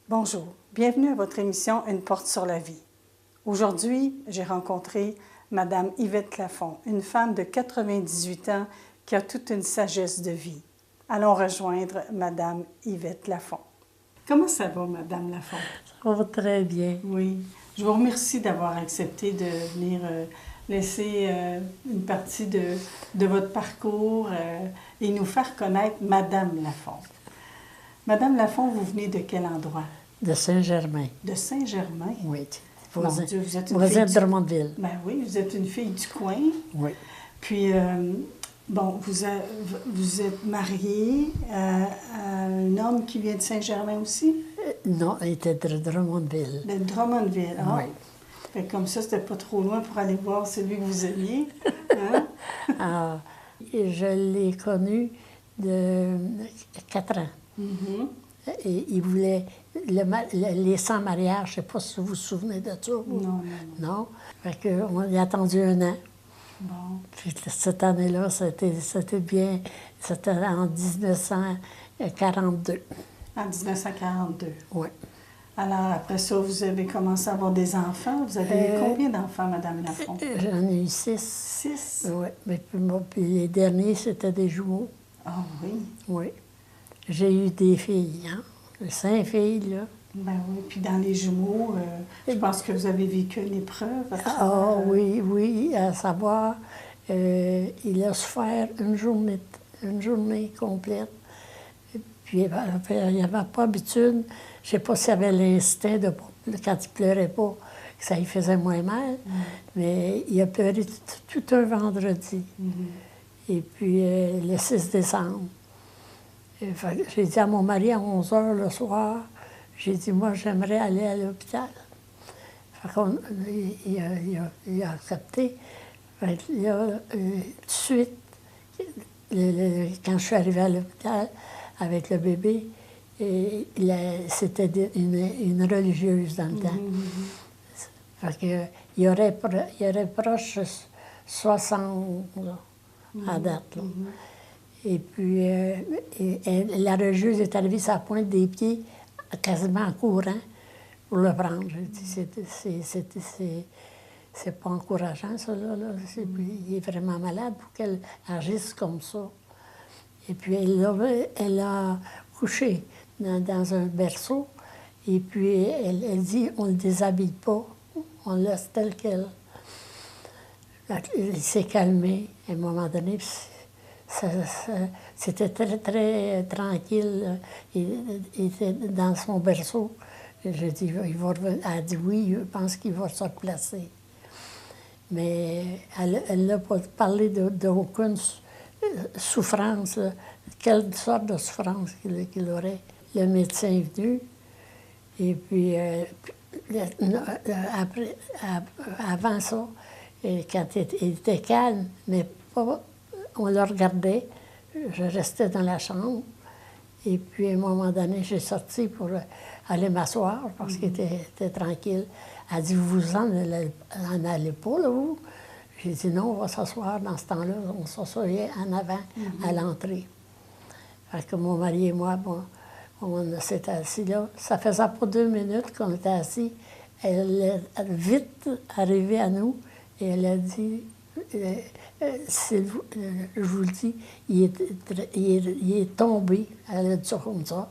Bonjour, bienvenue à votre émission Une porte sur la vie. Aujourd'hui, j'ai rencontré Madame Yvette Lafont, une femme de 98 ans qui a toute une sagesse de vie. Allons rejoindre Madame Yvette Lafont. Comment ça va, Madame Lafont? Ça va très bien. Oui, je vous remercie d'avoir accepté de venir laisser une partie de votre parcours et nous faire connaître Madame Lafont. Madame Lafont, vous venez de quel endroit? De Saint-Germain. De Saint-Germain? Oui. Mon Dieu, vous êtes une voisine fille de Drummondville. Ben oui, vous êtes une fille du coin. Oui. Puis, bon, vous êtes mariée à un homme qui vient de Saint-Germain aussi? Non, il était de Drummondville. De Drummondville, ah. Oui. Fait que comme ça, c'était pas trop loin pour aller voir celui que vous aimiez. Hein? Ah, et je l'ai connu de 4 ans. Mhm. Et il voulait les 100 mariages, je ne sais pas si vous vous souvenez de ça. Vous. Non. Non? Fait qu'on a attendu 1 an. Bon. Puis cette année-là, c'était bien. C'était en 1942. En 1942. Oui. Alors, après ça, vous avez commencé à avoir des enfants. Vous avez eu combien d'enfants, Madame Lafont? J'en ai eu 6. 6? Oui, mais puis les derniers, c'était des jumeaux. Ah oui. Oui. J'ai eu des filles, hein? 5 filles, là. Ben oui, puis dans les jumeaux, je pense que vous avez vécu une épreuve. Ah oui, à savoir, il a souffert une journée complète. Puis il n'y avait pas habitude, je ne sais pas s'il avait l'instinct de, quand il ne pleurait pas, que ça lui faisait moins mal, mais il a pleuré tout un vendredi. Et puis le 6 décembre. J'ai dit à mon mari à 11 h le soir, j'ai dit, moi, j'aimerais aller à l'hôpital. Il a accepté. Là, tout de suite, quand je suis arrivée à l'hôpital avec le bébé, c'était une religieuse dans le temps. Fait que, il y aurait proche 60 à date. Là. Et puis, la religieuse est arrivée sur la pointe des pieds, quasiment en courant, pour le prendre. J'ai dit, c'est pas encourageant, ça, là. Il est vraiment malade pour qu'elle agisse comme ça. Et puis, elle a couché dans un berceau, et puis, elle dit, on ne le déshabille pas, on le laisse tel quel. Il s'est calmé, à un moment donné, c'était très, très tranquille. Il était dans son berceau. J'ai dit, il va revenir. Elle a dit oui, je pense qu'il va se replacer. Mais elle n'a pas parlé d'aucune souffrance, quelle sorte de souffrance qu'il aurait. Le médecin est venu, et puis avant ça, quand il était calme, mais pas. On le regardait, je restais dans la chambre, et puis à un moment donné, j'ai sorti pour aller m'asseoir parce qu'il était tranquille. Elle a dit, vous en allez pas, là, vous? J'ai dit, non, on va s'asseoir dans ce temps-là. On s'assoyait en avant, à l'entrée. Fait que mon mari et moi, bon, on s'était assis là. Ça faisait pas 2 minutes qu'on était assis. Elle est vite arrivée à nous, et elle a dit, je vous le dis, il est tombé. Elle a dit ça comme ça.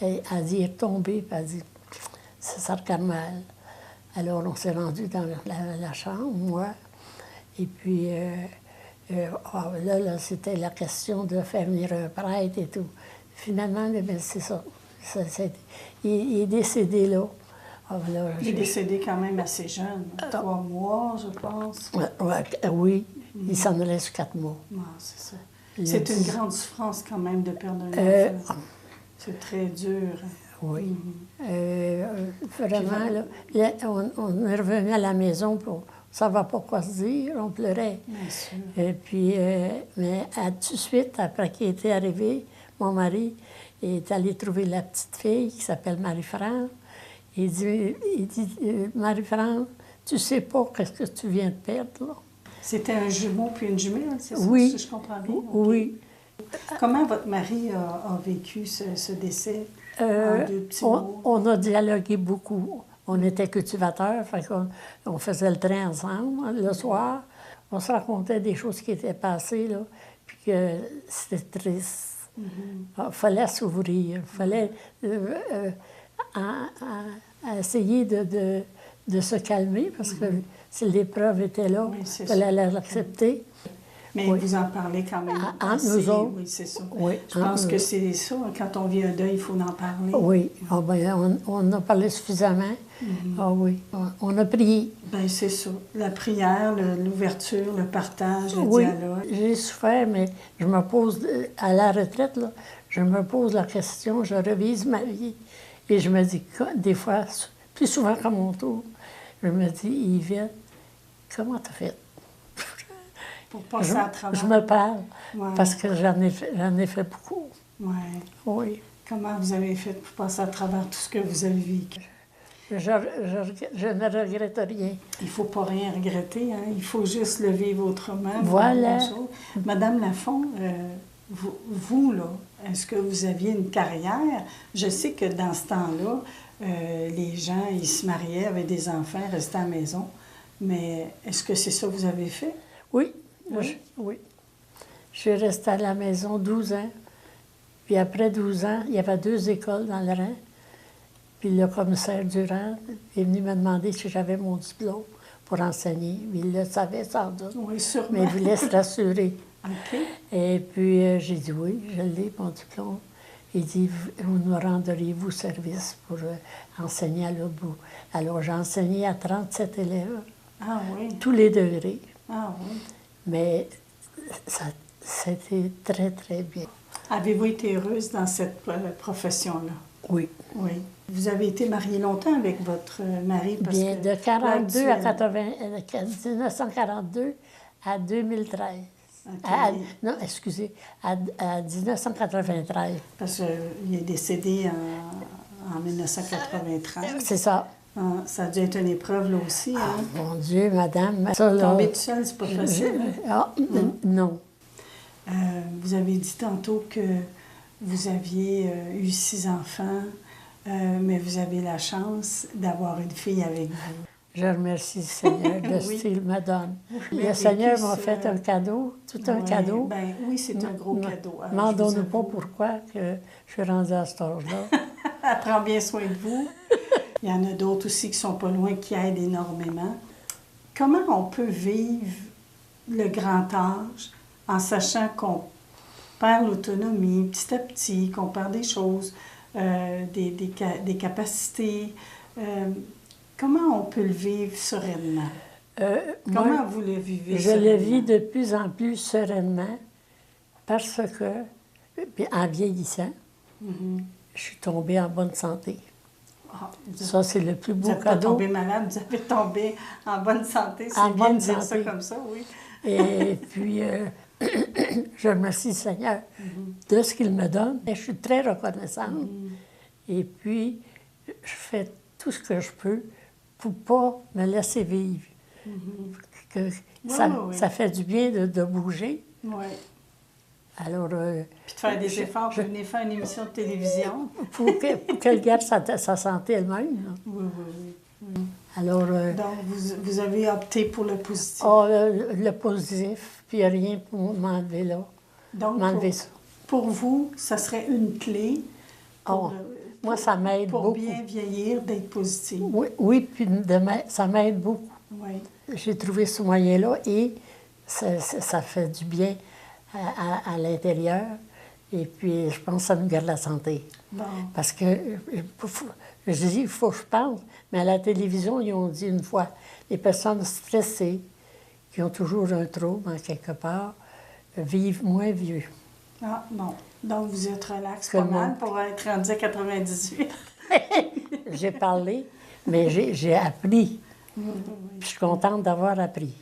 Elle a dit, il est tombé, puis elle a dit, ça regarde mal. Alors, on s'est rendu dans la chambre, moi, et puis là, c'était la question de faire venir un prêtre et tout. Finalement, c'est ça. Il est décédé là. Il est décédé quand même assez jeune, 3 mois, je pense. Oui, il s'en allait sur 4 mois. Ah, c'est ça. C'est une grande souffrance quand même de perdre un enfant. C'est très dur. Oui. Vraiment, là, on est revenu à la maison, puis on ne savait pas quoi se dire, on pleurait. Bien sûr. Et puis, mais tout de suite, après qu'il était arrivé, mon mari est allé trouver la petite fille qui s'appelle Marie-France. Il dit Marie-France, tu sais pas qu'est-ce que tu viens de perdre, là? C'était un jumeau puis une jumelle, c'est ça, oui. Si je comprends bien? Oui. Comment votre mari a vécu ce décès? en deux petits mots? On a dialogué beaucoup. On était cultivateurs, fait qu'on on faisait le train ensemble le soir. On se racontait des choses qui étaient passées, là, puis que c'était triste. Il fallait s'ouvrir, il fallait essayer de se calmer, parce que si l'épreuve était là, Oui, il c'est fallait ça. l'accepter. Mais Oui. vous en parlez quand même Entre assez. nous autres. Oui, c'est ça. Oui, Je pense que c'est ça. Quand on vit un deuil, il faut en parler. Oui, ah ben, on a parlé suffisamment. Ah oui, on a prié. Bien, c'est ça. La prière, l'ouverture, le partage, le Oui, dialogue. j'ai souffert, mais je me pose, à la retraite, là, je me pose la question, je revise ma vie. Et je me dis, des fois, plus souvent qu'à mon tour, je me dis, Yvette, comment t'as fait? Pour passer à travers. Je me parle, Ouais. parce que j'en ai fait beaucoup. Ouais. Oui. Comment vous avez fait pour passer à travers tout ce que vous avez vécu? Je ne regrette rien. Il ne faut pas rien regretter, hein? Il faut juste le vivre autrement. Voilà. Bonjour. Madame Lafont, vous, là, est-ce que vous aviez une carrière? Je sais que dans ce temps-là, les gens, ils se mariaient, avaient des enfants, restaient à la maison. Mais est-ce que c'est ça que vous avez fait? Oui, Oui? oui. Je suis restée à la maison 12 ans. Puis après 12 ans, il y avait 2 écoles dans le Rhin. Puis le commissaire Durand est venu me demander si j'avais mon diplôme pour enseigner. Il le savait sans doute, Oui, sûrement. mais il voulait se rassurer. OK. Et puis j'ai dit oui, je l'ai, mon diplôme. Il dit, vous nous rendriez-vous service pour enseigner à l'autre bout. Alors j'ai enseigné à 37 élèves, Ah oui. tous les degrés. Ah oui. Mais c'était très, très bien. Avez-vous été heureuse dans cette profession-là? Oui. Oui. Vous avez été mariée longtemps avec votre mari? Parce Bien, que de 42 là, à 1942 à 2013. OK. Non, excusez, à 1993. Parce qu'il est décédé en 1993. C'est ça. Ah, ça a dû être une épreuve, là aussi. Ah, Hein? mon Dieu, madame. Ça, là, Tomber tout seul, c'est pas facile. Hein? Non. Vous avez dit tantôt que vous aviez eu 6 enfants, mais vous avez la chance d'avoir une fille avec vous. Je remercie le Seigneur de ce Oui. qu'il me donne. avez Le Seigneur vécu m'a ça. fait un cadeau, tout un Ouais, cadeau. Ben, oui, c'est un gros cadeau. Alors, M'en je vous donne pas avoue. pourquoi que je suis rendue à cet âge-là. Elle prend bien soin de vous. Il y en a d'autres aussi qui sont pas loin, qui aident énormément. Comment on peut vivre le grand âge en sachant qu'on perd l'autonomie petit à petit, qu'on perd des choses, des capacités? Comment on peut le vivre sereinement? Comment Moi, vous le vivez je le sereinement? vis de plus en plus sereinement parce que, puis en vieillissant, je suis tombée en bonne santé. Ah, Ça, c'est le plus vous beau n'êtes pas cadeau. tombé malade, vous avez tombé en bonne santé. En C'est bien bonne de dire ça santé. comme ça, oui. Et puis, je remercie le Seigneur de ce qu'il me donne. Et je suis très reconnaissante. Et puis, je fais tout ce que je peux pour ne pas me laisser vivre. Ça fait du bien de bouger. Oui. Alors, Puis de faire des efforts pour venir faire une émission de télévision. pour qu'elle garde sa santé elle-même. Là. Oui, oui, oui. Alors, Donc, vous avez opté pour le positif. le positif, puis il n'y a rien pour m'enlever là. Donc, M'enlever ça. pour vous, ça serait une clé pour, Moi, ça m'aide pour beaucoup. bien vieillir, d'être positif. Oui, puis ça m'aide beaucoup. Oui. J'ai trouvé ce moyen-là et ça fait du bien à l'intérieur. Et puis, je pense que ça nous garde la santé. Bon. Parce que, je dis, il faut que je pense, mais à la télévision, ils ont dit une fois, les personnes stressées, qui ont toujours un trouble en quelque part, vivent moins vieux. Ah, bon. Donc, vous êtes relax Que pas le mal monde- pour être rendu à 98. J'ai parlé, mais j'ai appris. Puis je suis contente d'avoir appris.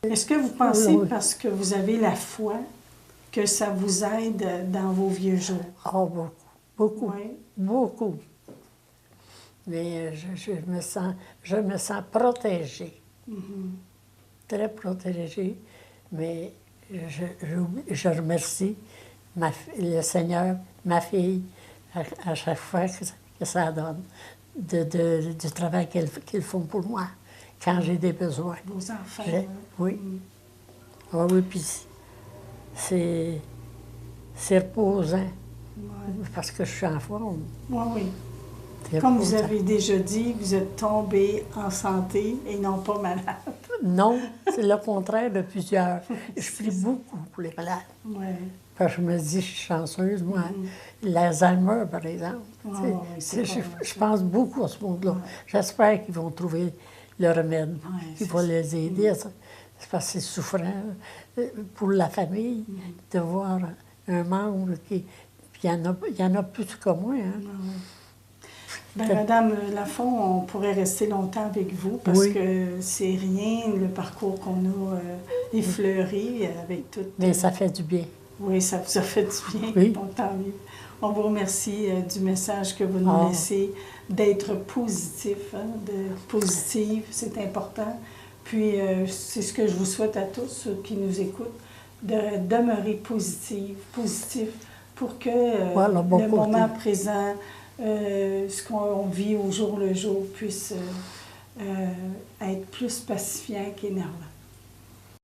Est-ce que vous pensez, Oui. parce que vous avez la foi, que ça vous aide dans vos vieux jours? Oh, beaucoup, beaucoup, Oui. beaucoup. Mais je me sens protégée. Très protégée. Mais je remercie le Seigneur, ma fille, à chaque fois que ça donne, du travail qu'ils font pour moi, quand j'ai des besoins. Vos enfants. Oui. Mm. Ah oui, puis c'est reposant, Ouais. parce que je suis en forme. Oui, oui. C'est Comme vous reposant. avez déjà dit, vous êtes tombé en santé et non pas malade. Non, c'est le contraire de plusieurs. Je prie beaucoup pour les malades. Oui. Parce que je me dis, je suis chanceuse, moi. L'Alzheimer, par exemple. Ah, Tu sais, oui, c'est je, pas vrai, je ça. pense beaucoup à ce monde-là. Ouais. J'espère qu'ils vont trouver le remède Ouais, qui c'est va ça. les aider. à ça. C'est parce que c'est souffrant pour la famille de voir un membre qui... Puis il y en a plus que moi. Hein. Ben, Madame Lafont, on pourrait rester longtemps avec vous parce Oui. que c'est rien le parcours qu'on a effleuré avec tout. Mais ça fait du bien. Oui, ça vous a fait du bien. Oui. Donc, tant mieux. On vous remercie du message que vous nous Ah. laissez, d'être positif, hein, positive, c'est important. Puis, c'est ce que je vous souhaite à tous, ceux qui nous écoutent, de demeurer positif pour que Voilà, bon le côté. moment présent, ce qu'on vit au jour le jour, puisse être plus pacifiant qu'énervant.